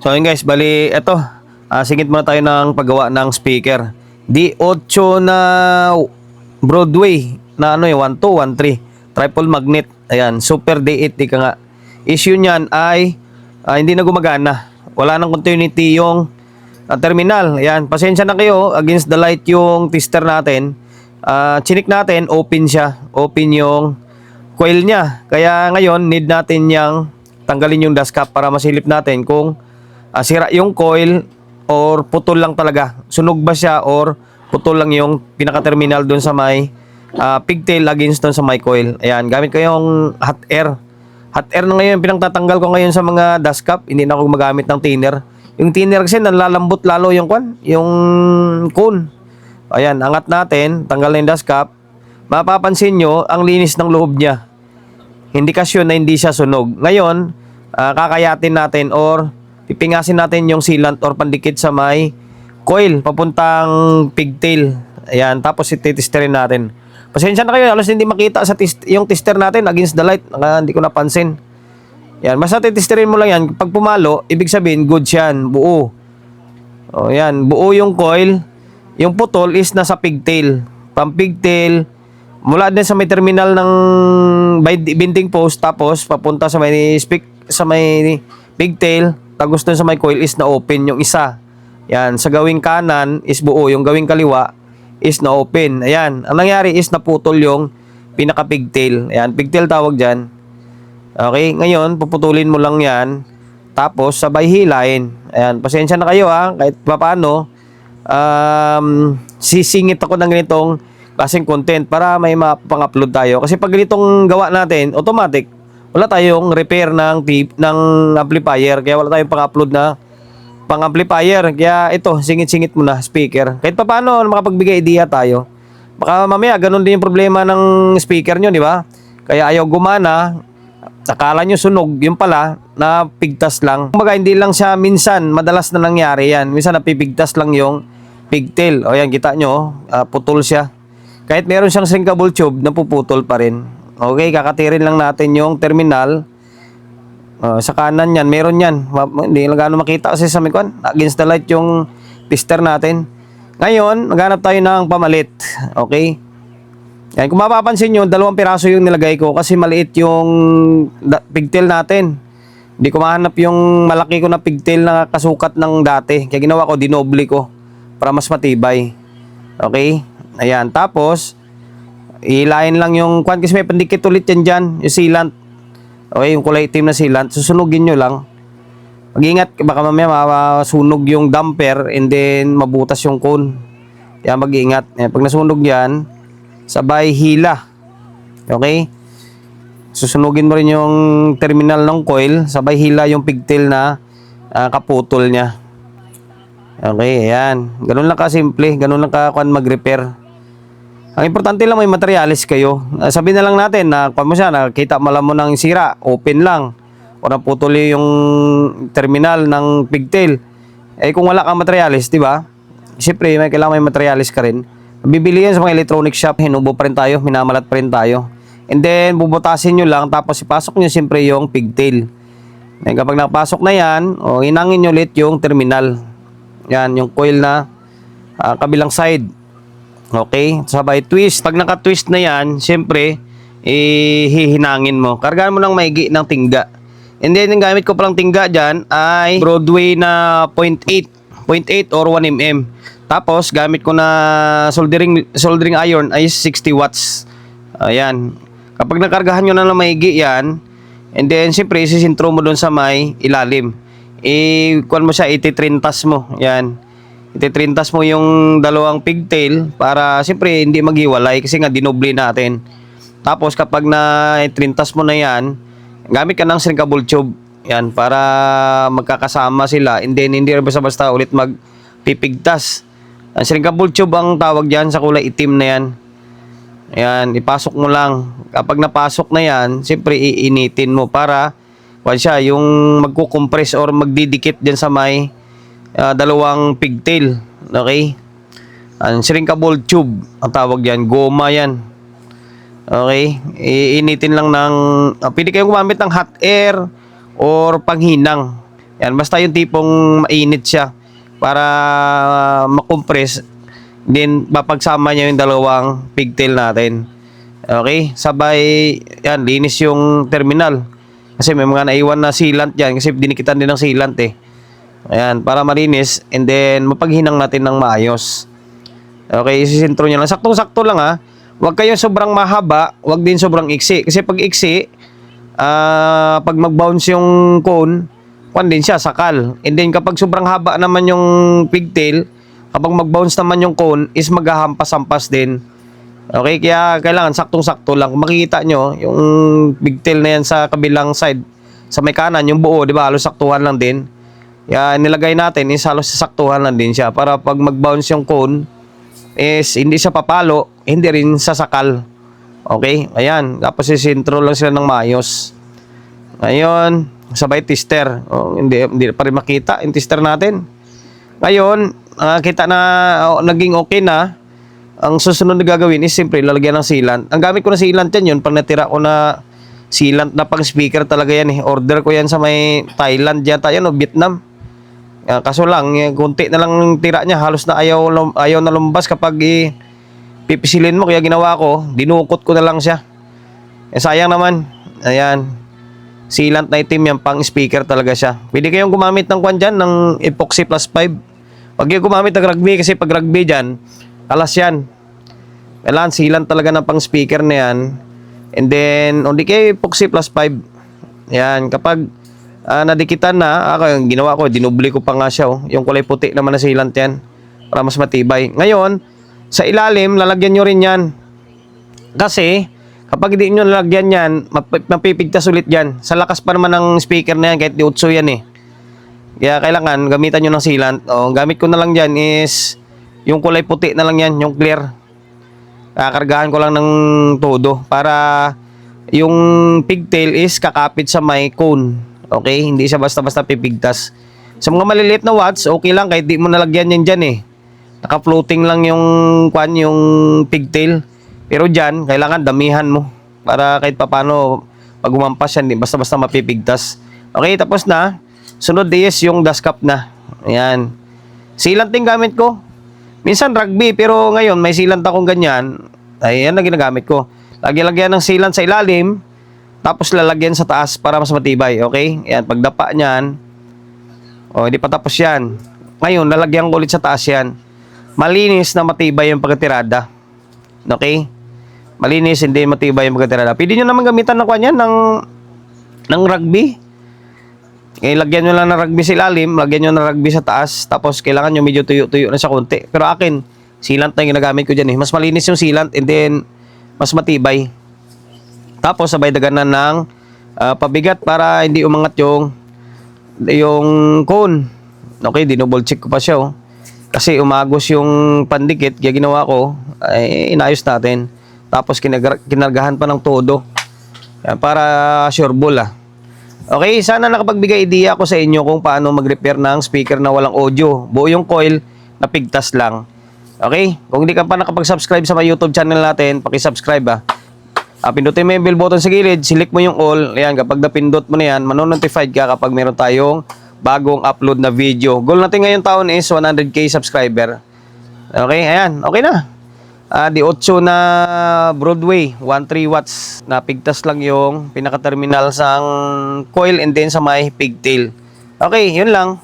So yun guys, bali eto, singit muna tayo ng paggawa ng speaker. D8 na Broadway na 1213 triple magnet. Ayan, super D8 ika nga. Issue niyan ay hindi na gumagana. Wala nang continuity yung terminal. Ayan, pasensya na kayo, against the light yung tester natin. Chinik natin, open siya. Open yung coil niya. Kaya ngayon, need natin yang tanggalin yung dust cap para masilip natin kung sira yung coil or putol lang talaga. Sunog ba siya or putol lang yung pinaka-terminal doon sa may pigtail against doon sa may coil. Ayan, gamit ko yung hot air. Hot air na ngayon pinangtatanggal ko ngayon sa mga dust cap. Hindi na ako gumagamit ng thinner. Yung thinner kasi nalalambot lalo yung cone. Ayan, angat natin, tanggal na yung dust cap. Mapapansin nyo, ang linis ng loob niya. Hindi kasyon na hindi siya sunog. Ngayon, kakayatin natin or pipingasin natin yung sealant or pandikit sa may coil papuntang pigtail. Ayan, tapos ititesterin natin. Pasensya na kayo, halos hindi makita sa yung tester natin against the light. Hindi ko napansin. Yan, basta titesterin mo lang yan. Pag pumalo, ibig sabihin good yan, buo. O yan, buo yung coil. Yung putol is nasa pigtail. Pang pigtail, mula din sa may terminal ng binding post, tapos papunta sa may pigtail, tagos dun sa may coil is na open yung isa. Yan, sa gawing kanan is buo, yung gawing kaliwa is na open. Ayan, ang nangyari is naputol yung pinaka pigtail. Ayan, pigtail tawag dyan. Okay, ngayon puputulin mo lang yan, tapos sabay hilain. Ayan, pasensya na kayo kahit paano. Sisingit ako ng ganitong klaseng content para may mapang-upload tayo. Kasi pag ganitong gawa natin, automatic wala tayong repair ng amplifier, kaya wala tayong pang-upload na pang-amplifier. Kaya ito, singit-singit muna speaker. Kahit pa paano makapagbigay idea tayo. Baka mamaya ganun din yung problema ng speaker nyo, di ba? Kaya ayaw gumana, akala nyo sunog, yung pala napigtas lang. Kumbaga hindi lang siya minsan, madalas na nangyari yan. Minsan napipigtas lang yung pigtail. O yan, kita nyo, putol siya. Kahit meron siyang shrinkable tube, napuputol pa rin. Okay, kakatirin lang natin yung terminal. Sa kanan yan, meron yan. Hindi lang gano'ng makita kasi sa mikon. Against the light yung tester natin. Ngayon, maghanap tayo ng pamalit. Okay? Yan, kung mapapansin nyo, 2 piraso yung nilagay ko kasi maliit yung pigtail natin. Hindi ko mahanap yung malaki ko na pigtail na kasukat ng dati. Kaya ginawa ko, dinoble ko para mas matibay. Okay? Ayan, tapos ilain lang yung kasi may pandikit ulit yan dyan, yung sealant. Okay, yung kulay itim na sealant, susunugin nyo lang. Mag-ingat, baka mamaya masunog yung damper and then mabutas yung cone. Kaya mag-ingat. Pag nasunog yan, sabay hila. Okay? Susunugin mo rin yung terminal ng coil, sabay hila yung pigtail na kaputol niya. Okay, ayan. Ganun lang kasimple, ganun lang mag-repair. Ang importante lang may materialis kayo. Sabihin na lang natin na kung mo siya, nakita mo lang mo ng sira, open lang. O naputol yung terminal ng pigtail. Kung wala kang materialis, di ba? Siyempre, kailangan may materialis ka rin. Bibili yan sa mga electronic shop, hinubo pa rin tayo, minamalat pa rin tayo. And then, bubutasin nyo lang, tapos ipasok nyo siyempre yung pigtail. And kapag napasok na yan, inangin nyo ulit yung terminal. Yan, yung coil na kabilang side. Okay, sabay twist. Pag naka-twist na yan, siyempre, hihinangin mo. Kargaan mo ng maigi ng tingga. And then, yung gamit ko palang tingga dyan ay Broadway na 0.8 or 1mm. Tapos, gamit ko na soldering iron ay 60 watts. Ayan. Kapag nakargahan nyo na ng maigi yan, and then, siyempre, isisintro mo doon sa may ilalim. Kuhan mo siya, ititrintas mo. Yan. Ititrintas mo yung 2 pigtail para siyempre hindi maghiwalay kasi nga dinoble natin. Tapos kapag na-trintas mo na yan, gamit ka ng shrinkable tube. Yan, para magkakasama sila and then hindi rin basta-basta ulit magpipigtas. Ang shrinkable tube ang tawag dyan sa kulay itim na yan. Ayan, ipasok mo lang. Kapag napasok na yan, siyempre iinitin mo para siya, yung magkukompress or magdidikit dyan sa may 2 pigtail. Okay? Ang shrinkable tube ang tawag yan, goma yan. Okay? Iinitin lang ng pwede kayong gumamit ng hot air or panghinang. Yan, basta yung tipong mainit siya para makompress, then papagsama niya yung dalawang pigtail natin. Okay, sabay yan, linis yung terminal. Kasi may mga naiwan na sealant yan kasi dinikitan din ng sealant eh. Ayan, para malinis and then mapaghinang natin ng maayos. Okay, isisintro nyo lang. Saktong-sakto lang ha. Huwag kayong sobrang mahaba, huwag din sobrang iksi. Kasi pag iksi, pag mag-bounce yung cone, kwan din siya, sakal. And then kapag sobrang haba naman yung pigtail, kapag mag-bounce naman yung cone, is maghahampas-hampas din. Okay, kaya kailangan saktong-sakto lang. Kung makikita nyo, yung pigtail na yan sa kabilang side, sa may kanan, yung buo, di ba, halos saktuhan lang din. Kaya nilagay natin is halos saktuhan lang din siya para pag mag-bounce yung cone, is hindi siya papalo, hindi rin sasakal. Okay, ayan. Tapos isintro lang sila ng maayos. Ngayon, sabay tester. Hindi pa rin makita yung tester natin. Ngayon, kita na naging okay na. Ang susunod na gagawin is siyempre lalagyan ng sealant. Ang gamit ko na sealant yan, yun, pag natira ko na sealant na pang speaker talaga yan eh. Order ko yan sa may Thailand yata yan o Vietnam. Kaso lang, kunti na lang tira niya. Halos na ayaw na lumbas kapag pipisilin mo. Kaya ginawa ko, dinukot ko na lang siya. Sayang naman. Ayan. Sealant na itim yan, pang speaker talaga siya. Pwede kayong gumamit ng kwan dyan, ng epoxy plus 5. Pag yung gumamit ng rugby, kasi pag rugby dyan, kalas yan. Kailangan sealant talaga ng pang speaker na yan. And then, hindi kayo epoxy plus 5. Yan, kapag nadikitan na, yung ginawa ko, dinubli ko pa nga siya. Yung kulay puti naman na sealant yan. Para mas matibay. Ngayon, sa ilalim, lalagyan nyo rin yan. Kasi, kapag hindi nyo lalagyan yan, mapipigtas ulit yan. Sa lakas pa naman ng speaker na yan, kahit di utso yan eh. Kaya kailangan, gamitan nyo ng sealant. Gamit ko na lang dyan is, yung kulay puti na lang yan, yung clear. Kakargahan ko lang ng todo para yung pigtail is kakapit sa may cone. Okay? Hindi siya basta-basta pipigtas. Sa mga maliliit na watts, okay lang kahit di mo nalagyan yan dyan eh. Naka-floating lang yung pigtail. Pero dyan, kailangan damihan mo para kahit papano pag umampas yan, basta-basta mapipigtas. Okay, tapos na. Sunod is yung dust cap na. Ayan. Sealant din gamit ko. Minsan rugby, pero ngayon may sealant akong ganyan. Ayan na ginagamit ko. Lagyan ng sealant sa ilalim, tapos lalagyan sa taas para mas matibay. Okay? Ayan, pagdapa niyan, hindi pa tapos yan. Ngayon, lalagyan ko ulit sa taas yan. Malinis na matibay yung pagkatirada. Okay? Malinis, hindi matibay yung pagkatirada. Pwede nyo naman gamitan ng kanyan ng rugby. Lagyan nyo lang ng rugby sa ilalim, lagyan nyo ng rugby sa taas, tapos kailangan nyo medyo tuyo-tuyo na siya konti. Pero akin, sealant na yung ginagamit ko dyan eh. Mas malinis yung sealant and then mas matibay. Tapos sabay daganan ng pabigat para hindi umangat yung cone. Okay, dinouble check ko pa siya oh. Kasi umagos yung pandikit, kaya ginawa ko, ay inayos natin. Tapos kinargahan pa ng todo. Yan, para sure ball ah. Okay, sana nakapagbigay idea ako sa inyo kung paano mag-repair ng speaker na walang audio. Buo yung coil, napigtas lang. Okay, kung hindi ka pa nakapag-subscribe sa my YouTube channel natin, paki-subscribe ah. Pindutin mo yung bell button sa gilid, select mo yung all. Ayan, kapag napindot mo na yan, manonotified ka kapag meron tayong bagong upload na video. Goal natin ngayong taon is 100k subscriber. Okay, ayan, okay na. Di 8 na Broadway, 13 watts. Napigtas lang yung pinaka-terminal sa coil and then sa may pigtail. Okay, yun lang.